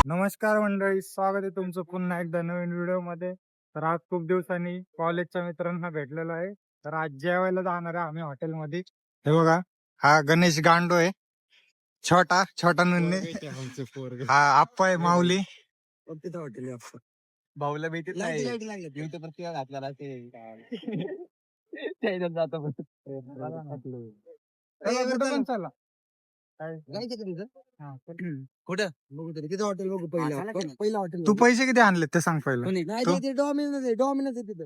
नमस्कार मंडळी, स्वागत आहे तुमचं पुन्हा एकदा नवीन व्हिडिओ मध्ये. तर आज खूप दिवसांनी कॉलेजच्या मित्रांना भेटलेलो आहे. तर आज जेवायला जाणार आहे आम्ही हॉटेलमध्ये. हे बघा, हा गणेश गांडो आहे, छोटा छोटा नुन्ने. हा आप्पा आहे, माऊली. हॉटेल आहे भाऊला भेटत नाही. घातला चला कुठं बघू तरी तिथं हॉटेल बघू. पहिलं हॉटेल. तू पैसे किती आणले ते सांग पहिलं. डॉमिनोज तिथं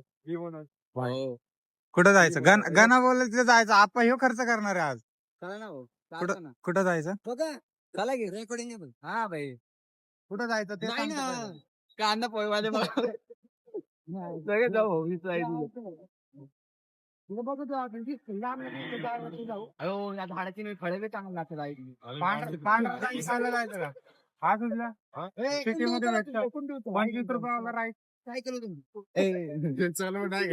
कुठं जायचं? गणा बोलले तिथे जायचं. आपण ह्यो खर्च करणार आहे आज. कुठं जायचं? बघा चला की रेकॉर्डिंग. हा भाई कुठं जायचं ते सांग. कांदा पोळीवाले सगळे जाऊ. झाडाची फळे चांगलं लागतं. जायचं का? हा तुझला सिटी मध्ये भेटतं 25 रुपयाला राईस. काय केलं तुम्ही? चालू नाही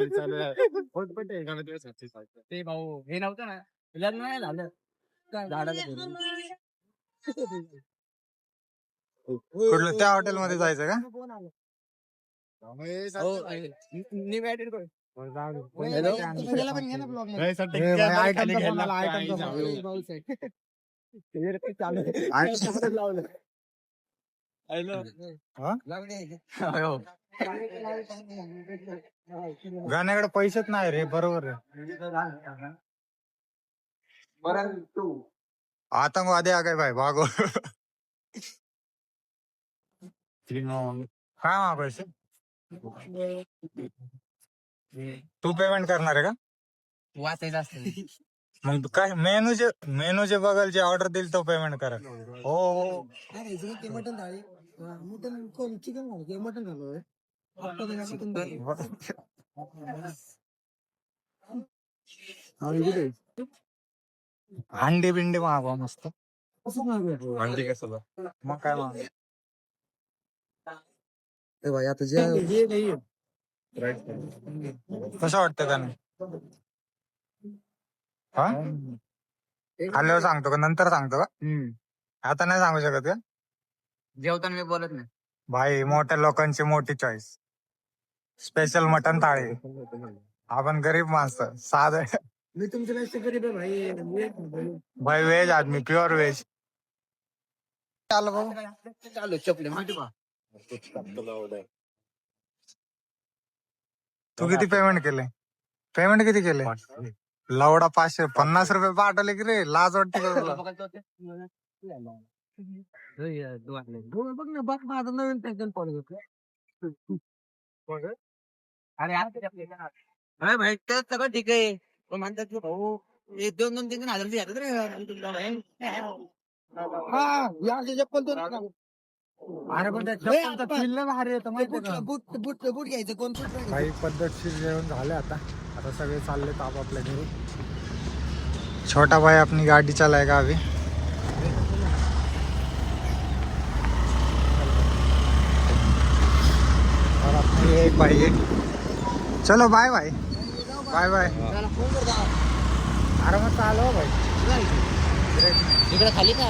ते भाऊ हे नव्हतं ना, लग्न नाही झालं कुठलं त्या हॉटेल मध्ये जायचं का? गाण्याकडे पैसेच नाही रे. बरोबर आहे. आतंकवादी आ गए भाई, भागो. काय मा पैसे तू पेमेंट करणार आहे का? वाचायचं असतं मग तू काय मेनू जे बघल, जे ऑर्डर देईल तो पेमेंट करा. हो हो. मटन थाळी, मटन कोण चिकन घाल, मटन घाल. अंडे बिंडे मागवा मस्त. अंडे कसं मग काय माग भाई आता जे कसं वाटतं का नाही? हा खाल्ल्यावर सांगतो का नंतर सांगतो का? आता नाही सांगू शकत का? जेवताना मी बोलत नाही भाई. मोठ्या लोकांची मोठी चॉईस. स्पेशल मटन थाळी. आपण गरीब माणसं साधं. मी तुमच्या गरीब आहे भाई. व्हेज आदमी, प्युअर व्हेज. चालू भाऊ चालू चपले माहिती बा. तू किती पेमेंट केले? पेमेंट किती केले? लवडा 550 रुपये पाठवले की रे. लाज वाटते का तुला? बघ ना, बघ माझं नवीन पॅटर्न अरे भाई ते सगळं ठीक आहे. पण म्हणतात की भाऊ 2-3 हजार येतात रे. हा चप्पल. अरे पण बूट घ्यायचं कोण? काही पद्धतशीर जेवण झाले. आता सगळे चालले आपापल्या घरी. छोटा भाई अपनी गाड़ी चलाएगा अभी. और अपनी एक भाई है. चलो बाय बाय बाय बाय. अरे मग चालव भाई. इकडे खाली का?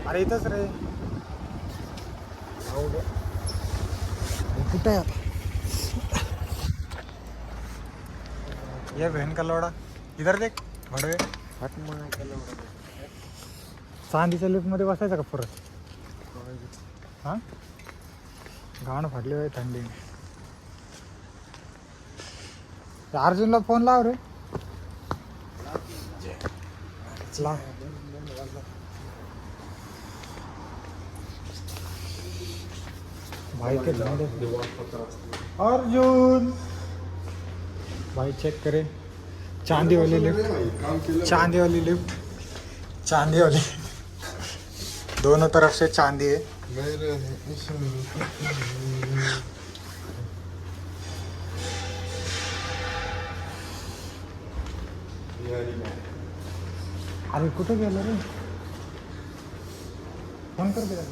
अरे इथंच रे. कुठे आहे? ये बहन का लोडा इधर देख. भडवे चांदीच्या लिफ्ट मध्ये बसायचं का परत? हा घाण फाटली होय थंडी. अर्जुनला फोन लाव रे. भाई के अर्जुन भाई चेक करे. चांदी वाली लिफ्ट, चांदी वाली लिफ्ट, चांदी वाली. दोनों तरफ से चांदी है. अरे कुठे गेलं रे? फोन कर दिला.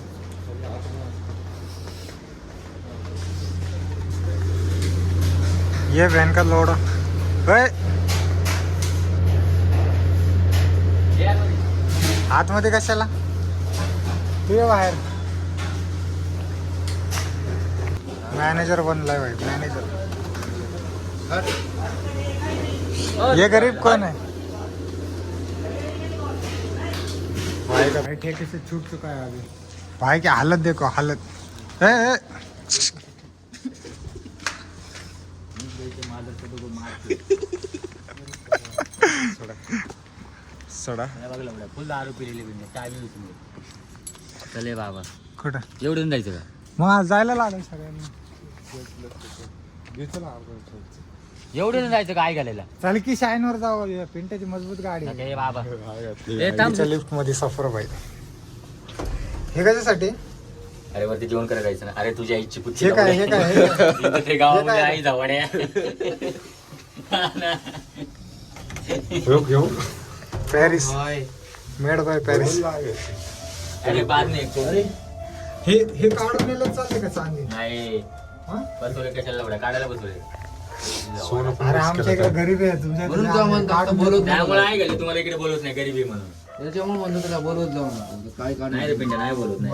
ये व्हॅन का लोड आतमध्ये कशाला तू ये बाहेर. मॅनेजर बनलाय भाई मॅनेजर. ये गरीब कौन है भाई का भाई ठेके से छूट चुका है अभी. भाई की हालत देखो हालत. सोडा फुल दारू पिलेली काय चले बाबा कुठं एवढं जायचं का मग आज जायला लागेल सगळ्यांनी. एवढं जायचं का आई घालायला चल की शाईन वर जाऊ पिंट्याची मजबूत गाडी आहे. अरे बाबा लिफ्ट मध्ये सफर भाई. हे कशासाठी अरे वरती जेवण करायला जायचं ना. अरे तुझ्या आईची पुच्ची हे काय हे काय ते गावामध्ये आई जावड्या घेऊ पॅरिस मेड बाय पॅरिस. अरे बाद नाही हे काढून नेलं चालते का चांदी. नाही बसवले कशाला एवढ्या काढायला बसवले. अरे आमच्या इकडे गरीब आहे तुमच्या त्यामुळे आई गेले तुम्हाला इकडे बोलत नाही गरीबी म्हणून. त्याच्यामुळे म्हणतो तुला बोलवत जाऊ काय नाही रे पिंट्या नाही बोलत नाही.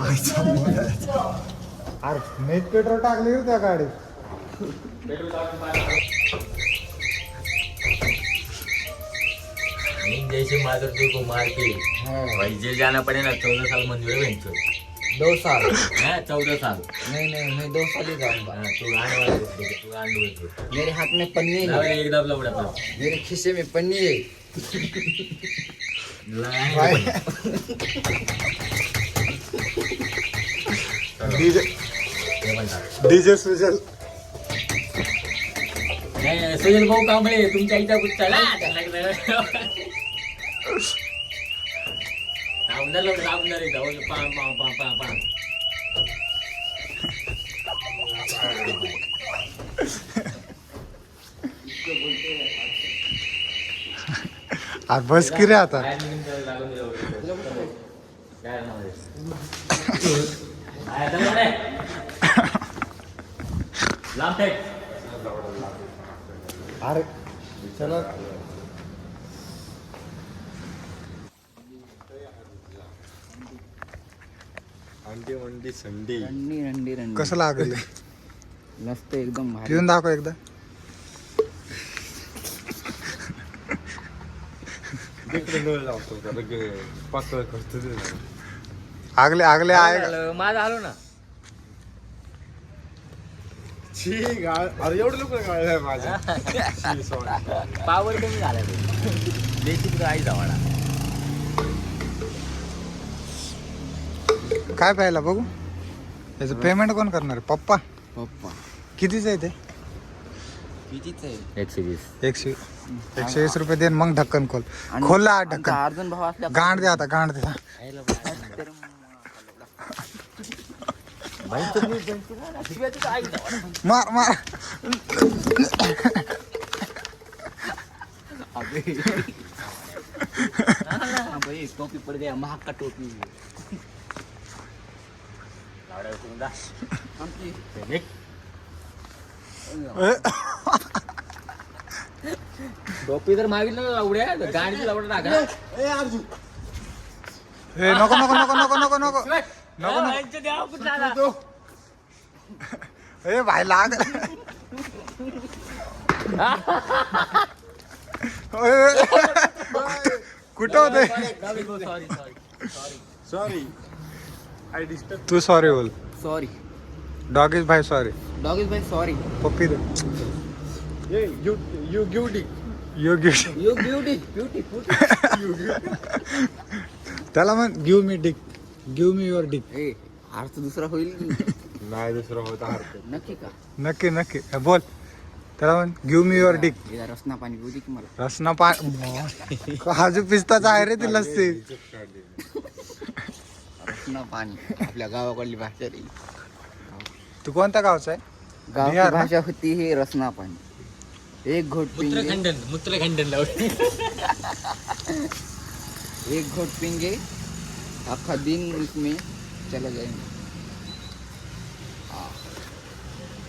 अरे नेट पेट्रोल टाकले त्या गाडीत. जैसे मादर तुझको मार के भाई जेल जाना पड़े ना 14 साल मंजूर है 2 साल 14 साल नहीं मैं 2 साल ही जाऊंगा. तू आने वाला तू आने मेरे हाथ में पन्नी है. एकदम लवड़ा था मेरे खिस्से में पन्नी है. डीजे सुजल सुजल भाऊ कांबळे तुमच्या आईचा पुच्चाला आमदार लवकर आमदार येतं palm palm palm palm palm. अरे बस की रे आता. अरे चला अंडी वंडी संडी रंडी रंडी रंडी कसं लागलं मस्त एकदम भारी. पिऊन दाखव एकदा. आगले आगले आहे माझं आलो ना. अरे एवढं लोक गाळलंय माझ्या. पावर कमी झाला देशी तुझा आई जावाडा. काय प्यायला बघू. याचं पेमेंट कोण करणार आहे पप्पा. कितीच आहे ते. कितीच आहे 120 120 रुपये देन मग ढक्कन खोल. खोलला ढक्कन. अर्जुन भाव असल्या गांड दे आता गांड दे. मार मार. टोपी पड़ गया महाग का टोपी. टोपी तर मागितलं ना लावड्या गाडीची लावडा टाका. नको नको नको नको नको नको नको नको. ए भाई लाग. कुठं होते. सॉरी तू सॉरी बोल. सॉरी डॉग इज भाई सॉरी. डॉग इज भाई सॉरी. पप्पी दे. You beauty you gift. You beauty beauty त्याला म्हण give me dick. Give me your dick. ए अर्थ दुसरा होईल की नाही दुसरा होता. नक्की का. नक्की नक्की बोल. त्याला म्हण गिव्ह मी युअर डिक. एकदा रसना पाणी पिऊ दे की मला. रसना पाणी काजू पिस्ताचा आहे रे ती लस्सी. रसना पाणी आपल्या गावाकडली भाषा रे. तू कोणत्या गावचा आहे. गावची बिहार ना? भाषा होती हे रसना पाणी. एक घोट पिंगे मूत्रखंडन लावडे. एक घोट पिंगे आखा दिन इसमें चला जाएंगे.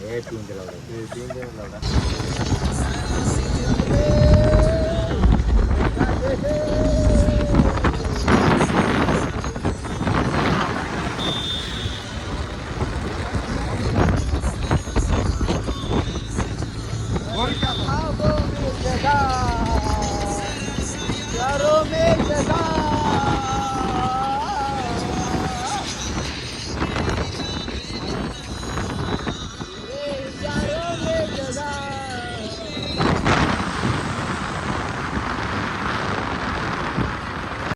हे पिऊन ते लावला यारों में जगह